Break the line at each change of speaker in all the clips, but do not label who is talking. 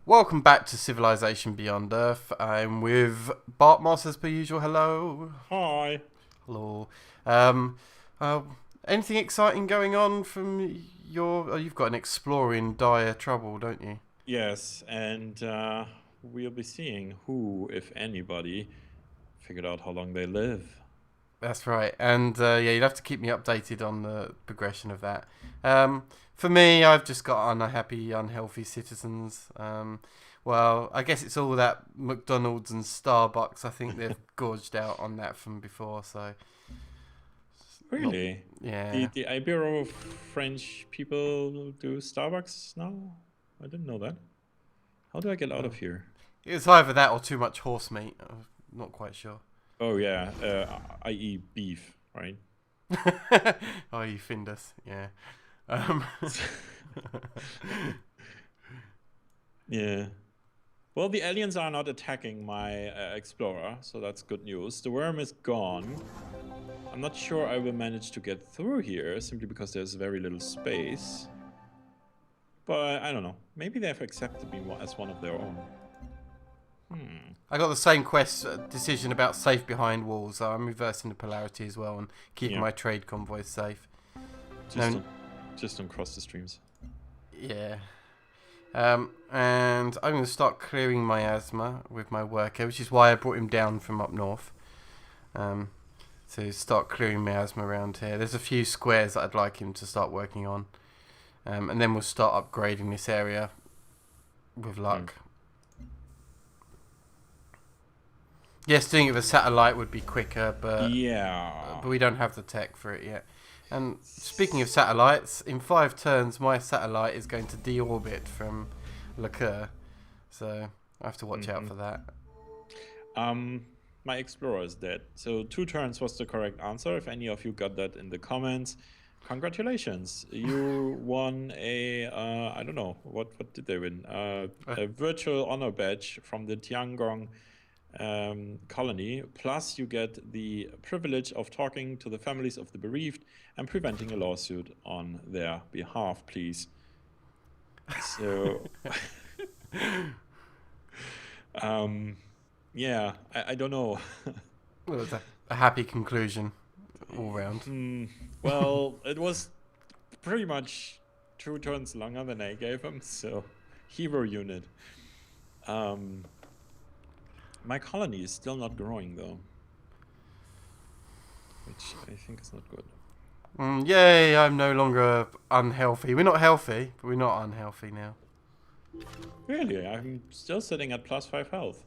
Welcome back to Civilization Beyond Earth. I'm with Bartmoss as per usual. Hello.
Hi.
Hello. Um, uh, Anything exciting going on from your... Oh, you've got an explorer in dire trouble, don't you?
Yes, and we'll be seeing who, if anybody, figured out how long they live.
That's right. And yeah, you'd have to keep me updated on the progression of that. For me, I've just got unhappy, unhealthy citizens. Well, I guess it's all that McDonald's and Starbucks. I think they've gorged out on that from before. So, not
Really? The
yeah.
the Ibero-French people do Starbucks now? I didn't know that. How do I get out of
Oh.
here?
It's either that or too much horse meat. I'm not quite sure.
Oh yeah, i.e. beef, right?
Oh, you Findus. Yeah. Um,
Yeah. Well, the aliens are not attacking my explorer, so that's good news. The worm is gone. I'm not sure I will manage to get through here, simply because there's very little space. But I don't know. Maybe they've accepted me as one of their own. Hmm.
I got the same quest decision about safe behind walls, so I'm reversing the polarity as well and keeping
Yeah.
my trade convoys safe.
Just
No,
don't, just don't cross the streams.
yeah. And I'm going to start clearing miasma with my worker, which is why I brought him down from up north. To start clearing miasma around here. There's a few squares that I'd like him to start working on. And then we'll start upgrading this area with
Hmm.
luck. Yes, doing it with a satellite would be quicker,
Yeah.
but we don't have the tech for it yet. And speaking of satellites, in 5 turns, my satellite is going to deorbit from Lacur, so I have to watch out
Mm-hmm.
for that.
My explorer is dead. So 2 turns was the correct answer. If any of you got that in the comments, congratulations. You won a I don't know what did they win? A virtual honor badge from the Tiangong colony. Plus, you get the privilege of talking to the families of the bereaved and preventing a lawsuit on their behalf, please. So, um, yeah, I don't know.
Well, it's a happy conclusion all round.
Hmm. Well, it was pretty much 2 turns longer than I gave him, so hero unit. Um, my colony is still not growing though, which I think is not good.
Yay, I'm no longer unhealthy. We're not healthy, but we're not unhealthy now.
Really, I'm still sitting at +5 health.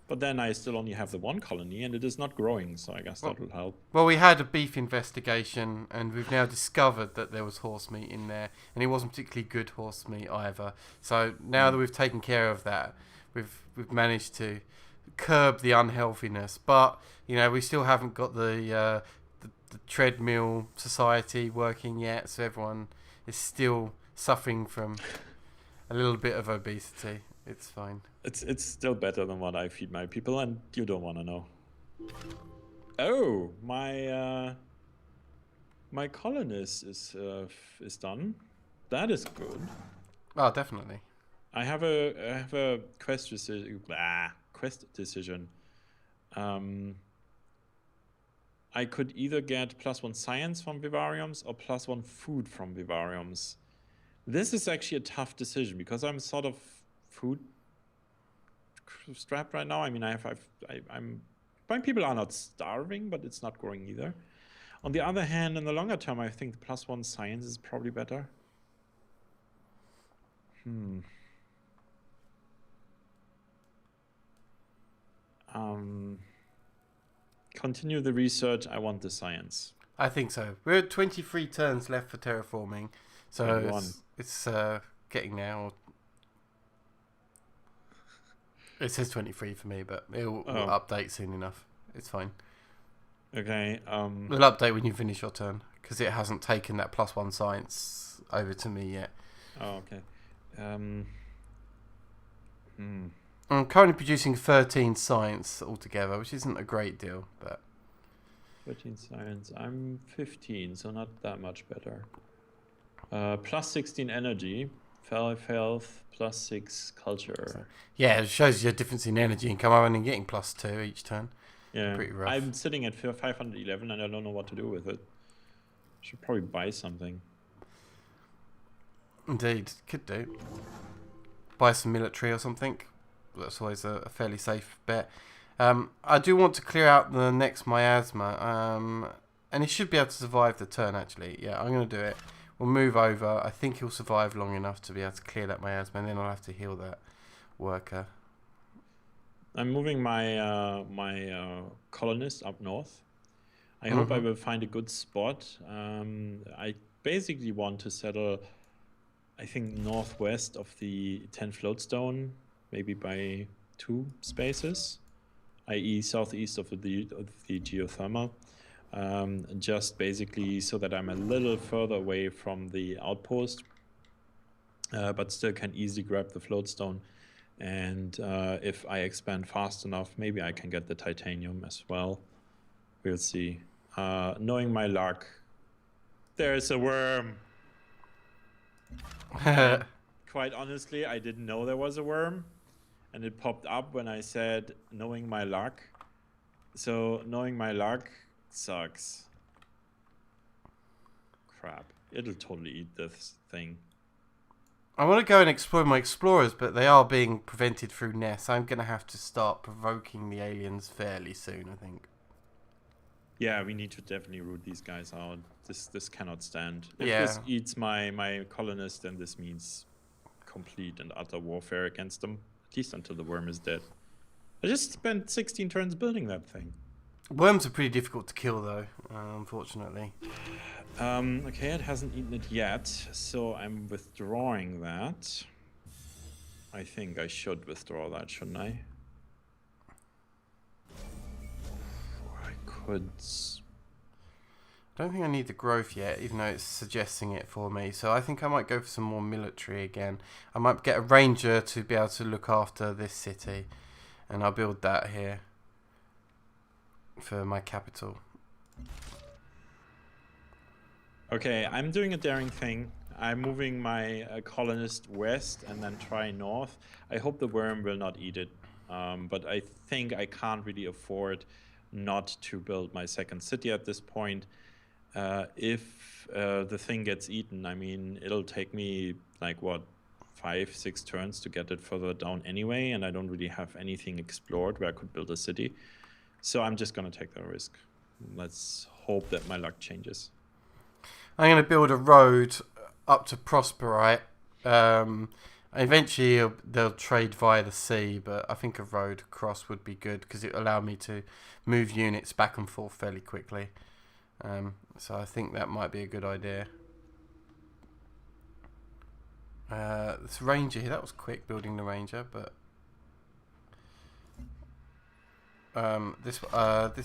But then I still only have the one colony and it is not growing, so I guess
Well,
that will help.
well, we had a beef investigation, and we've now discovered that there was horse meat in there, and it wasn't particularly good horse meat either. So now
Hmm.
that we've taken care of that, we've managed to curb the unhealthiness. But we still haven't got the treadmill society working yet, so everyone is still suffering from a little bit of obesity. It's fine.
It's still better than what I feed my people, and you don't want to know. Oh, my colonist is done. That is good.
Oh, definitely.
I have a quest decision. Um, I could either get +1 science from vivariums or +1 food from vivariums. This is actually a tough decision because I'm sort of food strapped right now. I mean, I'm my people are not starving, but it's not growing either. On the other hand, in the longer term, I think the +1 science is probably better. Hmm. Um, Continue the research. I want the science.
I think so. We're at 23 turns left for terraforming, so
21.
it's getting now. It says 23 for me, but will
Oh,
update soon enough. It's fine.
okay.
We'll update when you finish your turn, because it hasn't taken that +1 science over to me yet.
Oh, okay. Um, hmm.
I'm currently producing 13 science altogether, which isn't a great deal, but
13 science. I'm 15, so not that much better. +16 energy, 5 health, +6 culture.
Yeah, it shows you a difference in energy and come on and getting +2 each turn.
Yeah,
Pretty rough.
I'm sitting at 511 and I don't know what to do with it. Should probably buy something.
Indeed, could do. Buy some military or something. That's always a fairly safe bet. I do want to clear out the next miasma. And he should be able to survive the turn, actually. Yeah, I'm going to do it. We'll move over. I think he'll survive long enough to be able to clear that miasma, and then I'll have to heal that worker.
I'm moving my colonist up north. I hope I will find a good spot. I basically want to settle, I think, northwest of the 10 floatstone, maybe by 2 spaces, i.e. southeast of the geothermal. Just basically so that I'm a little further away from the outpost, but still can easily grab the floatstone. And if I expand fast enough, maybe I can get the titanium as well. We'll see. Knowing my luck, there's a worm. And quite honestly, I didn't know there was a worm, and it popped up when I said knowing my luck. So knowing my luck sucks. Crap. It'll totally eat this thing.
I want to go and explore my explorers, but they are being prevented through nests. I'm going to have to start provoking the aliens fairly soon, I think.
Yeah, we need to definitely root these guys out. This cannot stand. If
Yeah.
this eats my colonist, then this means complete and utter warfare against them. At least until the worm is dead. I just spent 16 turns building that thing.
Worms are pretty difficult to kill, though, unfortunately.
Okay, it hasn't eaten it yet, so I'm withdrawing that. I think I should withdraw that, shouldn't I? I could...
I don't think I need the growth yet, even though it's suggesting it for me. So I think I might go for some more military again. I might get a ranger to be able to look after this city. And I'll build that here for my capital.
Okay, I'm doing a daring thing. I'm moving my colonist west and then try north. I hope the worm will not eat it. But I think I can't really afford not to build my second city at this point. If the thing gets eaten, I mean, it'll take me like what, 5-6 turns to get it further down anyway, and I don't really have anything explored where I could build a city. So I'm just gonna take that risk. Let's hope that my luck changes.
I'm going to build a road up to Prosperite. Eventually they'll trade via the sea, but I think a road across would be good because it will allow me to move units back and forth fairly quickly. So I think that might be a good idea. This ranger here, that was quick building the ranger, but this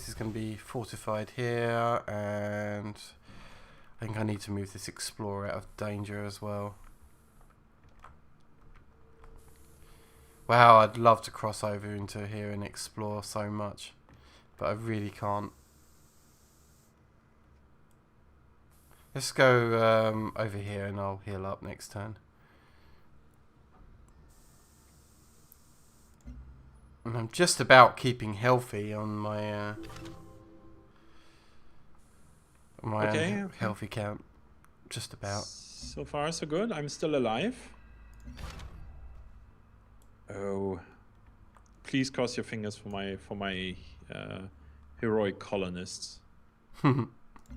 is going to be fortified here, and I think I need to move this explorer out of danger as well. Wow, I'd love to cross over into here and explore so much, but I really can't. Let's go over here and I'll heal up next turn. And I'm just about keeping healthy on my
Okay.
healthy count. Just about.
So far, so good. I'm still alive. Oh, please cross your fingers for my heroic colonists.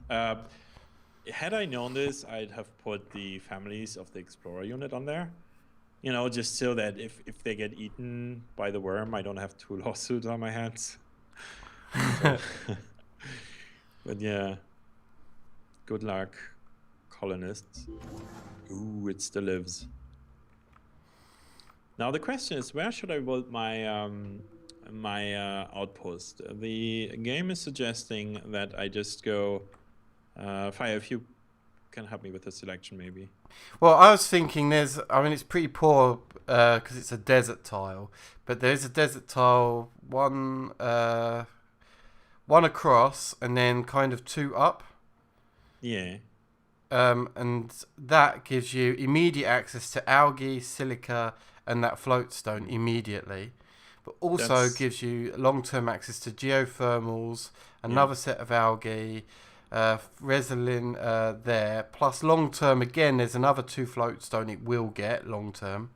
Had I known this, I'd have put the families of the explorer unit on there. You know, just so that if they get eaten by the worm, I don't have 2 lawsuits on my hands. So, but yeah, good luck, colonists. Ooh, it still lives. Now the question is, where should I build my my outpost? The game is suggesting that I just go fire. If you can help me with the selection, maybe.
Well, I was thinking I mean, it's pretty poor because it's a desert tile, but there's a desert tile one across and then kind of 2 up.
Yeah.
And that gives you immediate access to algae, silica, and that floatstone immediately. But also
That's
gives you long-term access to geothermals,
yeah.
another set of algae, resin there. Plus long-term, again, there's another 2 floatstone it will get long-term.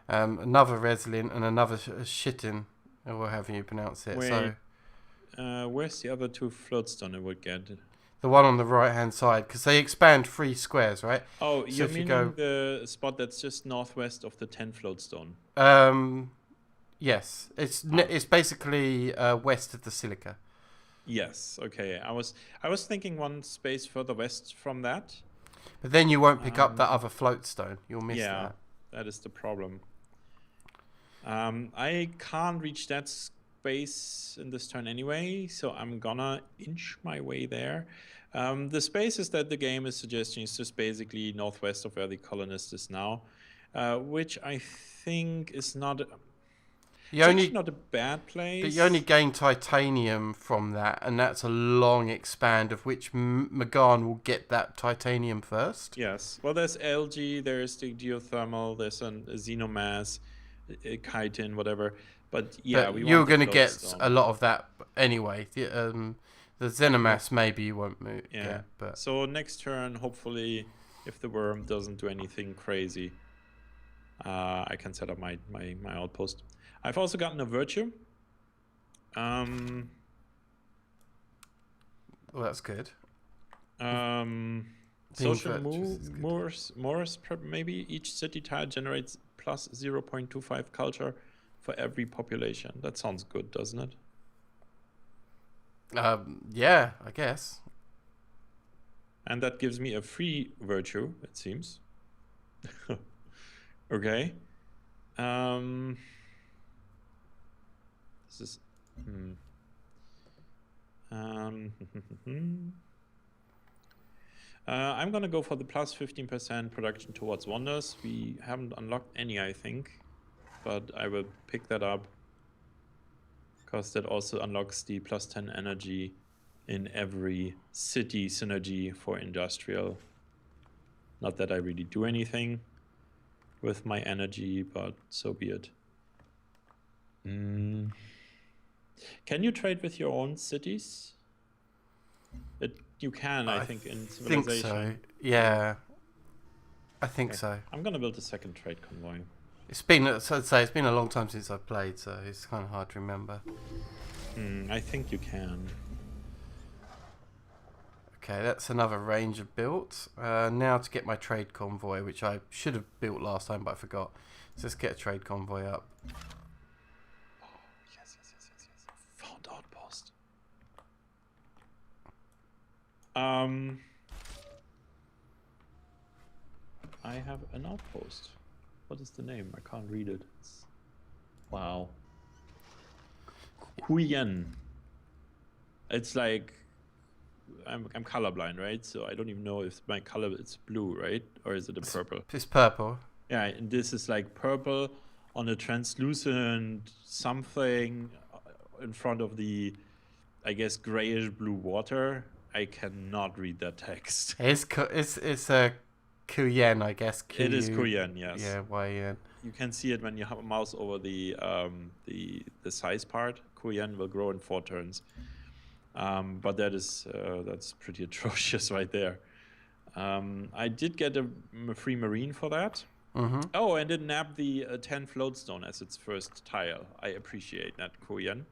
Another resin and another shitting, or however you pronounce it.
Wait,
So
where's the other 2 floatstone I would get?
the one on the right-hand side, because they expand 3 squares, right?
Oh,
So
you're
if you
meaning
go,
the spot that's just northwest of the 10 floatstone.
yes,
Ah,
it's basically west of the silica.
yes. Okay. I was thinking one space further west from that.
But then you won't pick up that
Um,
other floatstone. You'll miss
yeah,
that.
that is the problem. I can't reach that space in this turn anyway, so I'm gonna inch my way there. The spaces that the game is suggesting is just basically northwest of where the colonist is now, which I think is not.
You
It's actually
only,
not a bad
but you only
place.
gain titanium from that, and that's a long expand of which Magan will get that titanium first.
Yes. Well, there's algae, there's the geothermal, there's a xenomass, a chitin, whatever. But yeah,
But
we
you're
want the
going to get a
floatstone.
lot of that anyway. The
Well,
Xenomass maybe you won't
yeah.
get, but
So next turn, hopefully, if the worm doesn't do anything crazy, I can set up my outpost. I've also gotten a virtue. Um,
well, that's good.
um,
Being
social
virtuous is good.
Morris, maybe each city tile generates plus 0.25 culture for every population. That sounds good, doesn't it?
Yeah, I guess.
And that gives me a free virtue, it seems. Okay. This is. I'm gonna go for the plus 15% production towards wonders. We haven't unlocked any, I think, but I will pick that up because that also unlocks the plus 10 energy in every city synergy for industrial. Not that I really do anything with my energy, but so be it. Can you trade with your own cities? You can, I think, in
think
Civilization.
so. Yeah, I think
Okay.
so.
I'm gonna build a second trade convoy.
It's been, so I'd say, it's been a long time since I've played, so it's kind of hard to remember.
I think you can.
Okay, that's another ranger built. Now to get my trade convoy, which I should have built last time, but I forgot. So let's get a trade convoy up.
Yes. Found outpost. I have an outpost. What is the name? I can't read it. Wow. Huyen. It's like I'm colorblind, right? So I don't even know if my color is blue, right? Or is it a purple?
It's purple.
Yeah, and this is like purple on a translucent something in front of the, I guess, grayish blue water. I cannot read that text.
It's a Kuyen, I guess.
It is Korean, yes.
Yeah, YN.
You can see it when you have a mouse over the size part. Korean will grow in 4 turns. But that's pretty atrocious right there. I did get a free marine for that.
Mm-hmm.
Oh, and it nabbed the 10 floatstone as its first tile. I appreciate that, Korean.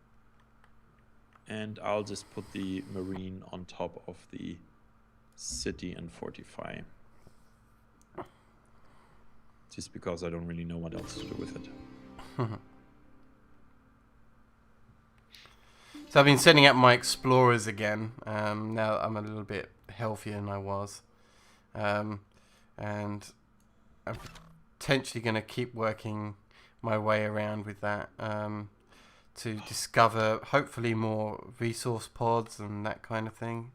And I'll just put the marine on top of the city and fortify. Just because I don't really know what else to do with it.
So I've been setting up my explorers again. Now I'm a little bit healthier than I was. And I'm potentially going to keep working my way around with that to discover hopefully more resource pods and that kind of thing.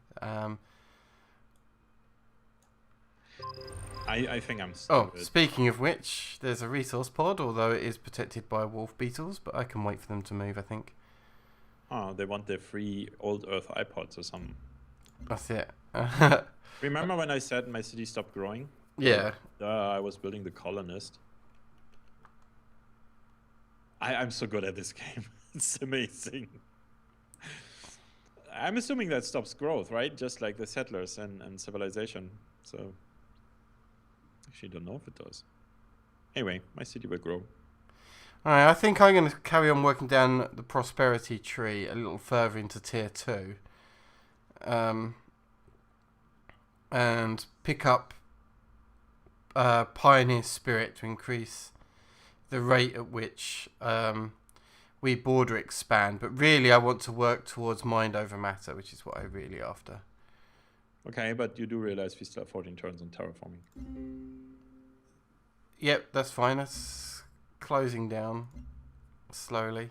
I think I'm
Oh,
stupid.
speaking of which, there's a resource pod, although it is protected by wolf beetles, but I can wait for them to move, I think.
Oh, they want their free old Earth iPods or something.
That's it.
Remember when I said my city stopped growing?
Yeah.
I was building the colonist. I'm so good at this game. It's amazing. I'm assuming that stops growth, right? Just like the settlers and civilization. So, actually don't know if it does. Anyway, my city will grow.
Alright, I think I'm going to carry on working down the prosperity tree a little further into tier 2. And pick up Pioneer Spirit to increase the rate at which we border expand. But really, I want to work towards Mind over Matter, which is what I'm really after.
Okay, but you do realize we still have 14 turns on terraforming.
Yep, that's fine. That's closing down slowly.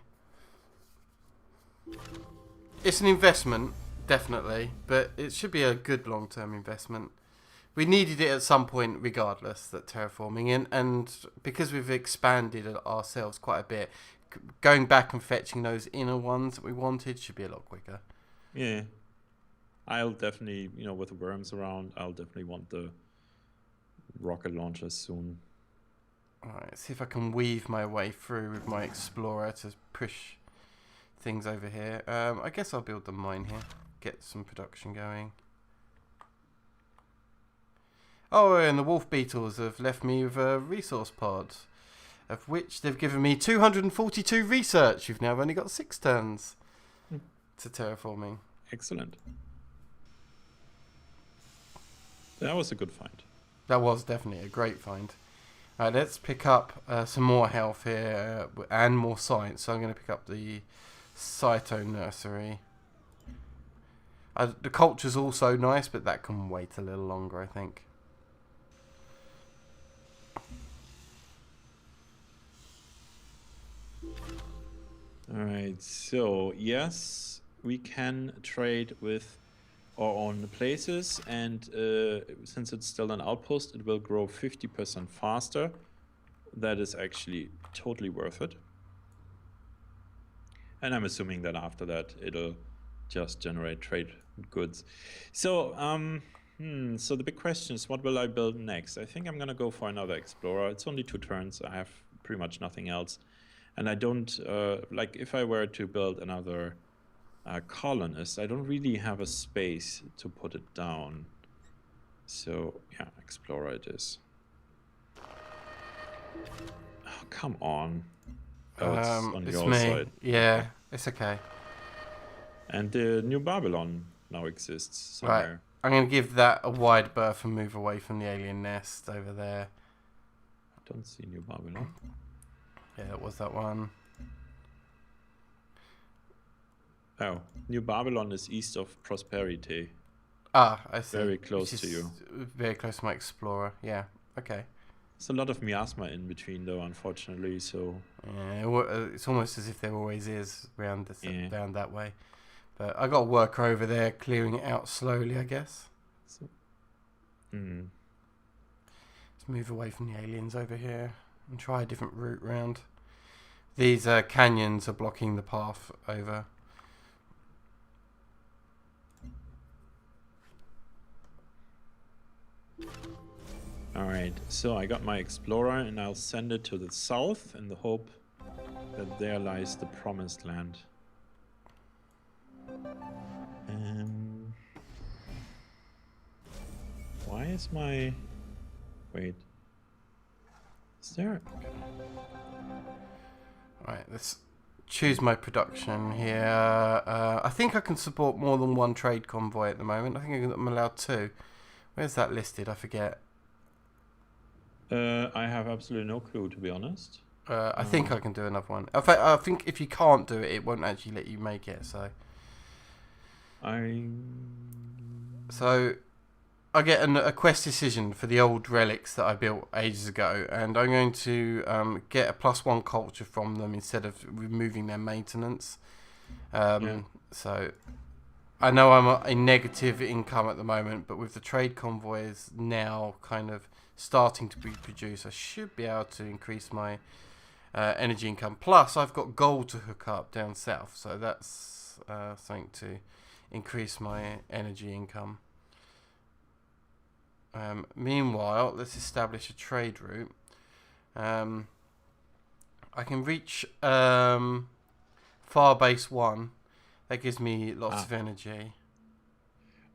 It's an investment, definitely, but it should be a good long-term investment. We needed it at some point regardless, that terraforming, and because we've expanded ourselves quite a bit, going back and fetching those inner ones that we wanted should be a lot quicker.
Yeah. I'll definitely, with the worms around, I'll definitely want the rocket launchers soon.
Alright, see if I can weave my way through with my explorer to push things over here. I guess I'll build the mine here, get some production going. Oh, and the wolf beetles have left me with a resource pod, of which they've given me 242 research. You've now only got 6 turns to terraforming.
Excellent. That was a good find.
That was definitely a great find. Alright, let's pick up some more health here and more science. So I'm going to pick up the Cyto Nursery. The culture's also nice, but that can wait a little longer, I think.
Alright, so yes, we can trade with our own places, and since it's still an outpost, it will grow 50% faster. That is actually totally worth it. And I'm assuming that after that, it'll just generate trade goods. So, so the big question is, what will I build next? I think I'm gonna go for another explorer. It's only 2 turns. I have pretty much nothing else. And I don't, like if I were to build another colonist, I don't really have a space to put it down. So yeah, explorer it is. Oh, come on. Oh, it's on
It's
your
me.
side.
Yeah,
Okay.
it's okay.
And the New Babylon now exists somewhere.
Right, I'm going to give that a wide berth and move away from the alien nest over there.
I don't see New Babylon.
Yeah, that was that one.
Oh, New Babylon is east of Prosperity.
Ah, I see.
Very close to you.
Very close to my explorer. Yeah, okay.
There's a lot of miasma in between, though, unfortunately. So
yeah, it's almost as if there always is around down that way. But I got a worker over there clearing it out slowly, I guess.
So,
Let's move away from the aliens over here and try a different route round. These canyons are blocking the path over.
Alright, so I got my explorer and I'll send it to the south in the hope that there lies the promised land. Why is my... Wait. Is there...
Right, let's choose my production here. I think I can support more than 1 trade convoy at the moment. I think I'm allowed 2. Where's that listed? I forget.
I have absolutely no clue, to be honest.
I think I can do another one. In fact, I think if you can't do it, it won't actually let you make it. So I get a quest decision for the old relics that I built ages ago, and I'm going to get a +1 culture from them instead of removing their maintenance. So I know I'm in negative income at the moment, but with the trade convoys now kind of starting to be produced, I should be able to increase my energy income. Plus, I've got gold to hook up down south, so that's something to increase my energy income. Meanwhile, let's establish a trade route. I can reach Far Base 1. That gives me lots of energy.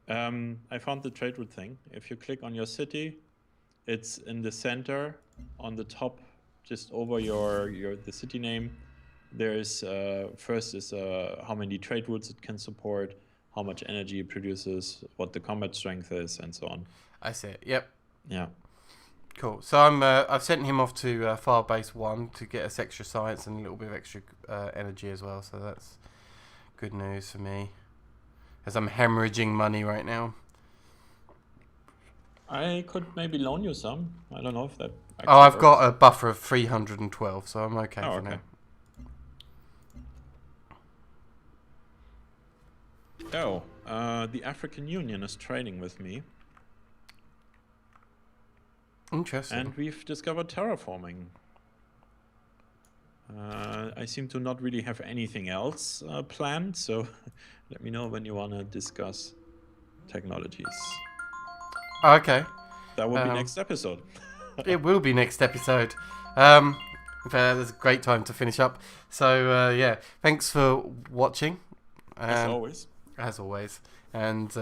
I found the trade route thing. If you click on your city, it's in the center, on the top, just over the city name. There's first is how many trade routes it can support, how much energy it produces, what the combat strength is, and so on.
I see it. Yep.
Yeah.
Cool. So I've sent him off to Far Base 1 to get us extra science and a little bit of extra energy as well. So that's good news for me, as I'm hemorrhaging money right now.
I could maybe loan you some. I don't know if that.
I've got a buffer of 312, so I'm okay for now.
The African Union is trading with me.
Interesting.
And we've discovered terraforming. I seem to not really have anything else planned, so let me know when you want to discuss technologies.
Okay.
That will be next episode.
It will be next episode. In fact, that's a great time to finish up. So, yeah, thanks for watching.
As always.
As always. And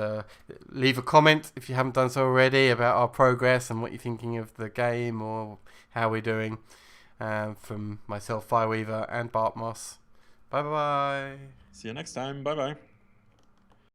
leave a comment if you haven't done so already about our progress and what you're thinking of the game or how we're doing. From myself, Fireweaver, and Bartmoss. Bye-bye.
See you next time. Bye-bye.